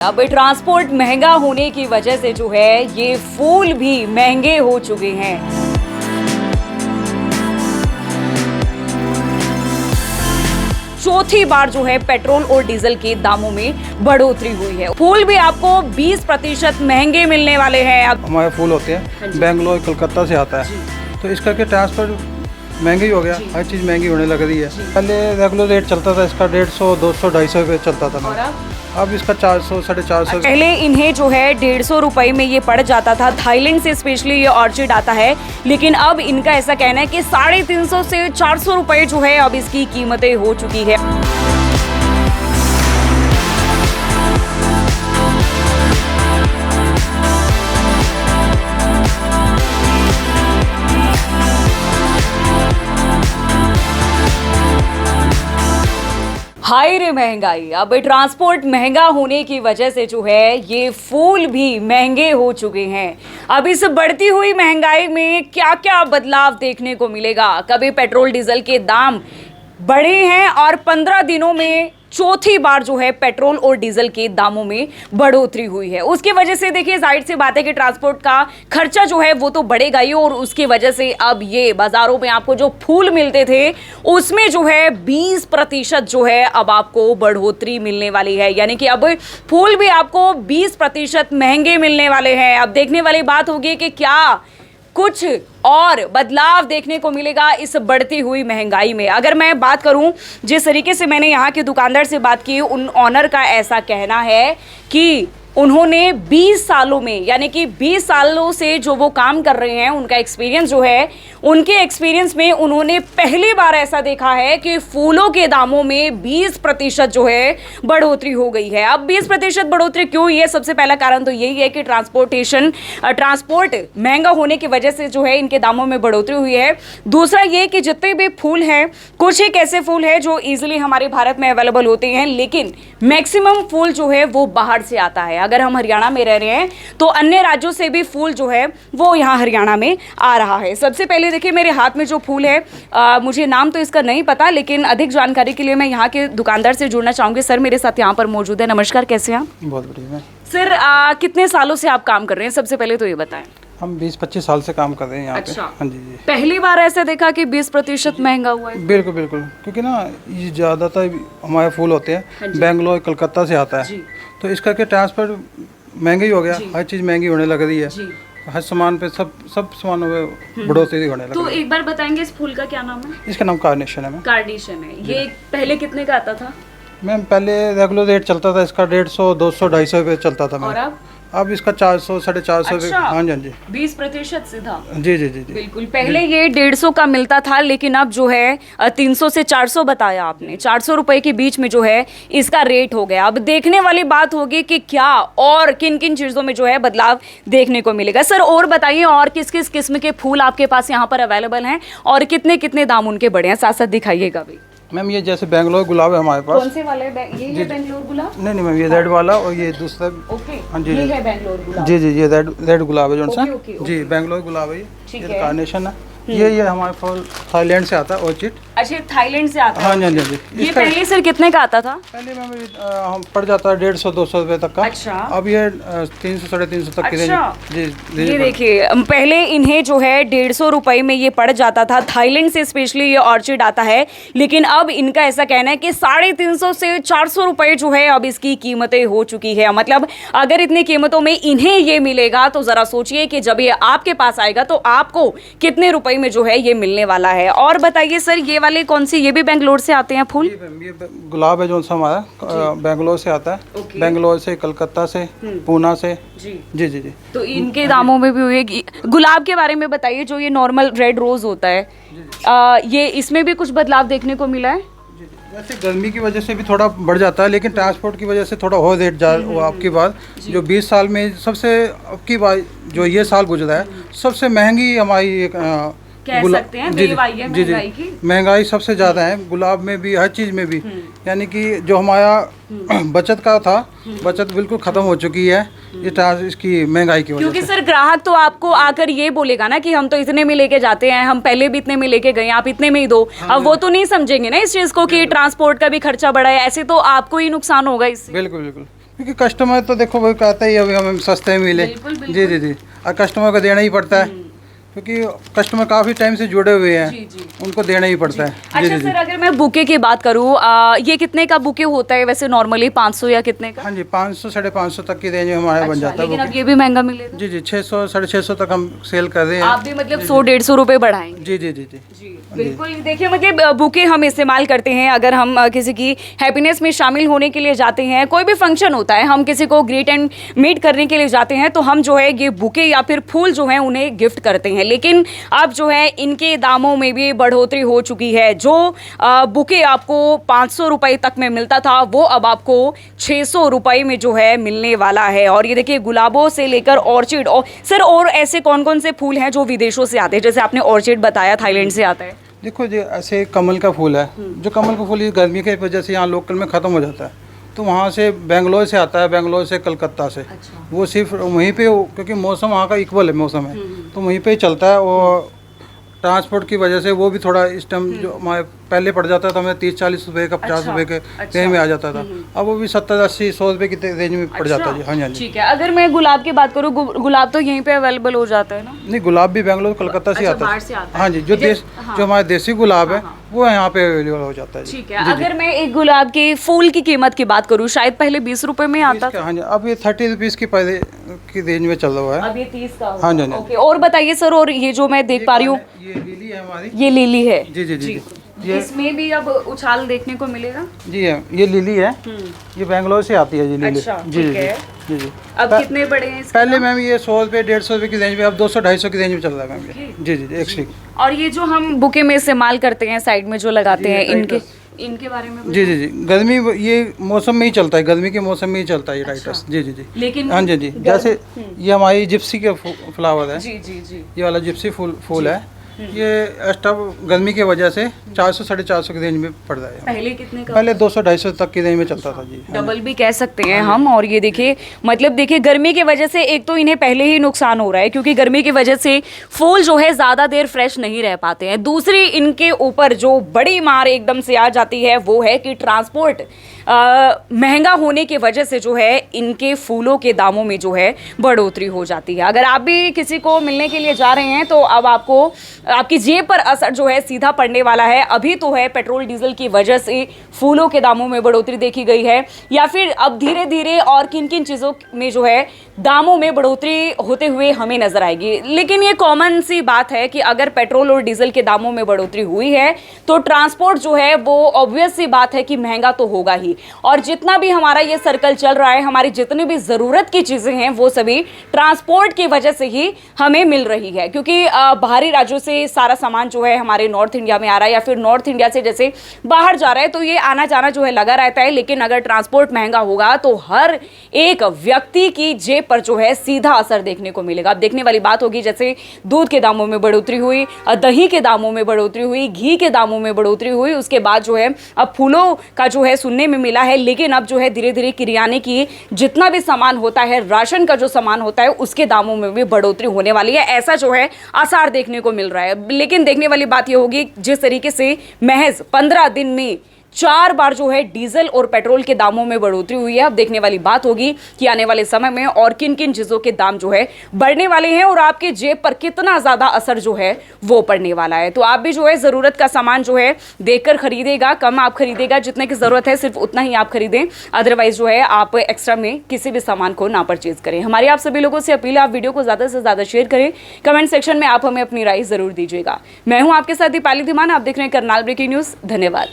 अब ट्रांसपोर्ट महंगा होने की वजह से जो है ये फूल भी महंगे हो चुके हैं। चौथी बार जो है पेट्रोल और डीजल के दामों में बढ़ोतरी हुई है। फूल भी आपको 20% महंगे मिलने वाले हैं। अब हमारे फूल होते हैं बेंगलोर कलकत्ता से आता है, तो इस करके ट्रांसपोर्ट महंगी हो गया, हर चीज़ महंगी होने लग रही है। पहले रेगुलर रेट चलता था इसका 150, 200, 250 रुपये चलता था, अब इसका 400, 450। पहले इन्हें जो है 150 रुपए में ये पड़ जाता था। थाईलैंड से स्पेशली ये ऑर्चिड आता है, लेकिन अब इनका ऐसा कहना है कि 350 से 400 रुपए जो है अब इसकी कीमतें हो चुकी है। हाय रे महंगाई। अब ट्रांसपोर्ट महंगा होने की वजह से जो है ये फूल भी महंगे हो चुके हैं। अब इस बढ़ती हुई महंगाई में क्या क्या बदलाव देखने को मिलेगा? कभी पेट्रोल डीजल के दाम बढ़े हैं और 15 दिनों में चौथी बार जो है पेट्रोल और डीजल के दामों में बढ़ोतरी हुई है। उसकी वजह से देखिए जाहिर सी बात है कि ट्रांसपोर्ट का खर्चा जो है वो तो बढ़ेगा ही, और उसकी वजह से अब ये बाजारों में आपको जो फूल मिलते थे उसमें जो है 20% जो है अब आपको बढ़ोतरी मिलने वाली है। यानी कि अब फूल भी आपको 20% महंगे मिलने वाले हैं। अब देखने वाली बात होगी कि क्या कुछ और बदलाव देखने को मिलेगा इस बढ़ती हुई महंगाई में। अगर मैं बात करूं, जिस तरीके से मैंने यहाँ के दुकानदार से बात की, उन ऑनर का ऐसा कहना है कि उन्होंने 20 सालों में, यानी कि 20 सालों से जो वो काम कर रहे हैं, उनका एक्सपीरियंस जो है, उनके एक्सपीरियंस में उन्होंने पहली बार ऐसा देखा है कि फूलों के दामों में 20% जो है बढ़ोतरी हो गई है। अब 20% बढ़ोतरी क्यों हुई है? सबसे पहला कारण तो यही है कि ट्रांसपोर्ट महंगा होने की वजह से जो है इनके दामों में बढ़ोतरी हुई है। दूसरा ये कि जितने भी फूल हैं, कुछ एक ऐसे फूल हैं जो ईजिली हमारे भारत में अवेलेबल होते हैं, लेकिन मैक्सिमम फूल जो है वो बाहर से आता है। अगर हम हरियाणा में रह रहे हैं तो अन्य राज्यों से भी फूल जो है वो यहाँ हरियाणा में आ रहा है। सबसे पहले देखिए मेरे हाथ में जो फूल है, मुझे नाम तो इसका नहीं पता, लेकिन अधिक जानकारी के लिए मैं यहाँ के दुकानदार से जुड़ना चाहूँगी। सर मेरे साथ यहाँ पर मौजूद है। नमस्कार, कैसे हैं आप? बहुत बढ़िया सर कितने सालों से आप काम कर रहे हैं? सबसे पहले तो ये बताएं। हम 20-25 साल से काम कर रहे हैं यहाँ पे। अच्छा। हाँ जी जी। पहली बार ऐसा देखा कि 20% महंगा हुआ है? बिल्कुल बिल्कुल, क्योंकि ना ये ज़्यादातर हमारे फूल होते हैं बेंगलोर कलकत्ता से आता है, तो इस करके ट्रांसपोर्ट महंगी हो गया, हर चीज़ महंगी होने लग रही है। हर सामान पे सब सामानों में बढ़ोतरी होने लगी। तो एक बार बताएंगे इस फूल का क्या नाम है? इसका नाम कार्नेशन है मैम। कार्नेशन है। ये पहले कितने का आता था? मैम पहले रेगुलर रेट चलता था इसका 150, 200, 250 रुपये चलता था और मैम, अब इसका 400, 450 रुपये। हाँ जी हाँ जी। 20% सीधा? जी जी जी जी बिल्कुल। पहले ये 150 का मिलता था, लेकिन अब जो है 300 से 400 बताया आपने, 400 रुपए के बीच में जो है इसका रेट हो गया। अब देखने वाली बात होगी कि क्या और किन किन चीज़ों में जो है बदलाव देखने को मिलेगा। सर और बताइए, और किस किस किस्म के फूल आपके पास यहाँ पर अवेलेबल हैं और कितने कितने दाम उनके बढ़े हैं? साथ साथ दिखाइएगा भी। मैम ये जैसे बेंगलोर गुलाब है हमारे पास। कौन से वाले? ये है बेंगलोर गुलाब? नहीं मैम, ये रेड वाला और ये दूसरा। ओके। हाँ जी, ये है बेंगलोर गुलाब? जी जी, ये रेड गुलाब है जो सा। ओके। जी बेंगलोर गुलाब है ठीक ये है। कार्नेशन है। ये हमारे फूल थाईलैंड से आता है ऑर्चिड। अच्छा, थाईलैंड से आता है? हाँ जी हाँ जी। ये पहले सर कितने का आता था? पहले मैम हम पड़ जाता है 150, 200 रुपये तक का। अच्छा। अब ये 300, 350 तक की रेंज। अच्छा। जी ये देखिए पहले इन्हें जो है 150 रुपए में ये पड़ जाता था। थाईलैंड से स्पेशली ये ऑर्चिड आता है, लेकिन अब इनका ऐसा कहना है कि 350 से 400 रुपए जो है अब इसकी कीमतें हो चुकी है। मतलब अगर इतनी कीमतों में इन्हें ये मिलेगा तो जरा सोचिए कि जब ये आपके पास आएगा तो आपको कितने रुपए में जो है ये मिलने वाला है। और बताइए सर, ये वाले कौन से? ये भी बेंगलोर से आते हैं फूल? ये गुलाब है जो सा हमारा बेंगलोर से आता है। बेंगलोर से, कलकत्ता से, पूना से। जी जी जी जी। तो इनके दामों में भी हुए। गुलाब के बारे में बताइए, जो ये नॉर्मल रेड रोज होता है, ये इसमें भी कुछ बदलाव देखने को मिला है? वैसे गर्मी की वजह से भी थोड़ा बढ़ जाता है, लेकिन ट्रांसपोर्ट की वजह से थोड़ा और रेट जा वो आपकी बात जो 20 साल में सबसे आपकी बात जो ये साल गुजरा है सबसे महंगी हमारी कह सकते हैं महंगाई है। महंगाई की महंगाई सबसे ज़्यादा है, गुलाब में भी, हर चीज़ में भी। यानी कि जो हमारा बचत का था, बचत बिल्कुल ख़त्म हो चुकी है इसकी महंगाई की वजह से। क्योंकि सर ग्राहक तो आपको आकर ये बोलेगा ना कि हम तो इतने में लेके जाते हैं, हम पहले भी इतने में लेके गए, आप इतने में ही दो। अब वो तो नहीं समझेंगे ना इस चीज़ को कि ट्रांसपोर्ट का भी खर्चा बढ़ा है, ऐसे तो आपको ही नुकसान होगा इससे। बिल्कुल बिल्कुल, क्योंकि कस्टमर तो देखो वो कहता ही अभी हमें सस्ते में मिले। बिल्कुल, बिल्कुल। जी जी जी, और कस्टमर को देना ही पड़ता है, क्योंकि कस्टमर काफ़ी टाइम से जुड़े हुए हैं, जी, जी। उनको देना ही पड़ता है। जी अच्छा जी जी। सर, अगर मैं बुके की बात करूँ, ये कितने का बुके होता है वैसे नॉर्मली, 500 या कितने का? हाँ जी, 500 550 तक की रेंज में हमारा बन जाता है लेकिन अब बुके। ये भी महंगा मिलेगा। जी जी, 600 650 तक हम सेल कर रहे हैं। आप भी मतलब 100-150 रुपए बढ़ाएंगे। जी जी जी जी। जी बिल्कुल। देखिए मतलब बुके हम इस्तेमाल करते हैं अगर हम किसी की हैप्पीनेस में शामिल होने के लिए जाते हैं, कोई भी फंक्शन होता है, हम किसी को ग्रीट एंड मीट करने के लिए जाते हैं, तो हम जो है ये बुके या फिर फूल जो है उन्हें गिफ्ट करते हैं। लेकिन अब जो है इनके दामों में भी बढ़ोतरी हो चुकी है। जो बुके आपको 500 रुपए तक में मिलता था, वो अब आपको 600 रुपए में जो है मिलने वाला है। और ये देखिए, गुलाबों से लेकर ऑर्चिड, और सर और ऐसे कौन कौन से फूल हैं जो विदेशों से आते हैं? जैसे आपने ऑर्चिड बताया थाईलैंड से आता है। देखो जी, ऐसे कमल का फूल है, जो कमल का फूल ये गर्मी की वजह से यहाँ लोकल में ख़त्म हो जाता है, तो वहाँ से बेंगलोर से आता है, बेंगलोर से कलकत्ता से। अच्छा। वो सिर्फ वहीं पे, क्योंकि मौसम वहाँ का इक्वल है मौसम है, तो वहीं पे ही चलता है। और ट्रांसपोर्ट की वजह से वो भी थोड़ा इस टाइम जो हमारे पहले पड़ जाता था हमें 30-40 रुपए का, 50 रुपए के रेंज में आ जाता था, अब वो भी 70-80-100 रुपए की रेंज में पड़ जाता है जी। हाँ जी, हाँ जी। ठीक है। अगर मैं गुलाब की बात करूँ, गुलाब तो यहीं पे अवेलेबल हो जाता है ना? नहीं, गुलाब भी बेंगलोर कलकत्ता से आता बाहर से है। आता है। हाँ जी, जो हमारे देसी गुलाब है वो यहाँ पे अवेलेबल हो जाता है जी। ठीक है। अगर मैं एक गुलाब के फूल की कीमत की बात करूँ, शायद पहले 20 रुपए में आता था। हाँ जी, अब ये 30 रुपीज़ की रेंज में चल रहा है। अब ये 30 का हाँ जी, हाँ जी। ओके। और बताइए सर, और ये जो मैं देख पा रही हूँ, ये लिली है हमारी। ये लिली है। जी जी जी, जी। इसमें भी अब उछाल देखने को मिलेगा। जी है, ये लिली है, ये बेंगलोर से आती है जी लिली। अच्छा, जी ठीक जी है। जी जी। अब कितने बड़े हैं इसके? पहले मैम ये 100 रुपये 150 रुपये की रेंज में, अब 200-250 की रेंज में चल रहा है मैम ये। जी जी जी, एक स्टिक। और ये जो हम बुके में इस्तेमाल करते हैं, साइड में जो लगाते जी, हैं, टाइटस। इनके बारे में जी जी जी, गर्मी ये मौसम में ही चलता है, गर्मी के मौसम में ही चलता है ये टाइटस। जी जी जी। लेकिन हाँ जी जी, जैसे ये हमारी जिप्सी के फ्लावर है, जी जी जी। ये वाला जिप्सी फूल है, ये एक्स्ट्रा गर्मी की वजह से 400-450 की रेंज में पड़ रहा है। पहले कितने का? पहले 200-250 तक की रेंज में चलता था जी। डबल भी कह सकते हैं हम। और ये देखिए, मतलब देखिए, गर्मी की वजह से एक तो इन्हें पहले ही नुकसान हो रहा है, क्योंकि गर्मी की वजह से फूल जो है ज़्यादा देर फ्रेश नहीं रह पाते हैं। दूसरी इनके ऊपर जो बड़ी मार एकदम से आ जाती है, वो है कि ट्रांसपोर्ट महंगा होने की वजह से जो है इनके फूलों के दामों में जो है बढ़ोतरी हो जाती है। अगर आप भी किसी को मिलने के लिए जा रहे हैं, तो अब आपको आपकी जेब पर असर जो है सीधा पड़ने वाला है। अभी तो है पेट्रोल डीजल की वजह से फूलों के दामों में बढ़ोतरी देखी गई है, या फिर अब धीरे धीरे और किन किन चीज़ों में जो है दामों में बढ़ोतरी होते हुए हमें नजर आएगी। लेकिन ये कॉमन सी बात है कि अगर पेट्रोल और डीजल के दामों में बढ़ोतरी हुई है, तो ट्रांसपोर्ट जो है वो ऑब्वियस सी बात है कि महंगा तो होगा ही। और जितना भी हमारा ये सर्कल चल रहा है, हमारी जितनी भी ज़रूरत की चीज़ें हैं, वो सभी ट्रांसपोर्ट की वजह से ही हमें मिल रही है। क्योंकि बाहरी राज्यों से सारा सामान जो है हमारे नॉर्थ इंडिया में आ रहा है, या फिर नॉर्थ इंडिया से जैसे बाहर जा रहा है, तो ये आना जाना जो है लगा रहता है। लेकिन अगर ट्रांसपोर्ट महंगा होगा, तो हर एक व्यक्ति की जेब पर जो है सीधा असर देखने को मिलेगा। अब देखने वाली बात होगी, जैसे दूध के दामों में बढ़ोतरी हुई, दही के दामों में बढ़ोतरी हुई, घी के दामों में बढ़ोतरी हुई, उसके बाद जो है अब फूलों का जो है सुनने में मिला है। लेकिन अब जो है धीरे धीरे किराने की जितना भी सामान होता है, राशन का जो सामान होता है, उसके दामों में भी बढ़ोतरी होने वाली है, ऐसा जो है आसार देखने को मिल रहा है। लेकिन देखने वाली बात ये होगी, जिस तरीके से महज 15 दिन में 4 बार जो है डीजल और पेट्रोल के दामों में बढ़ोतरी हुई है, अब देखने वाली बात होगी कि आने वाले समय में और किन किन चीज़ों के दाम जो है बढ़ने वाले हैं, और आपके जेब पर कितना ज़्यादा असर जो है वो पड़ने वाला है। तो आप भी जो है ज़रूरत का सामान जो है देखकर खरीदेगा, कम आप खरीदेगा, जितने की ज़रूरत है सिर्फ उतना ही आप खरीदें। अदरवाइज जो है आप एक्स्ट्रा में किसी भी सामान को ना परचेज करें। हमारी आप सभी लोगों से अपील है, आप वीडियो को ज़्यादा से ज़्यादा शेयर करें, कमेंट सेक्शन में आप हमें अपनी राय ज़रूर दीजिएगा। मैं हूँ आपके साथ दीपाली धीमान, आप देख रहे हैं करनाल ब्रेकिंग न्यूज़। धन्यवाद।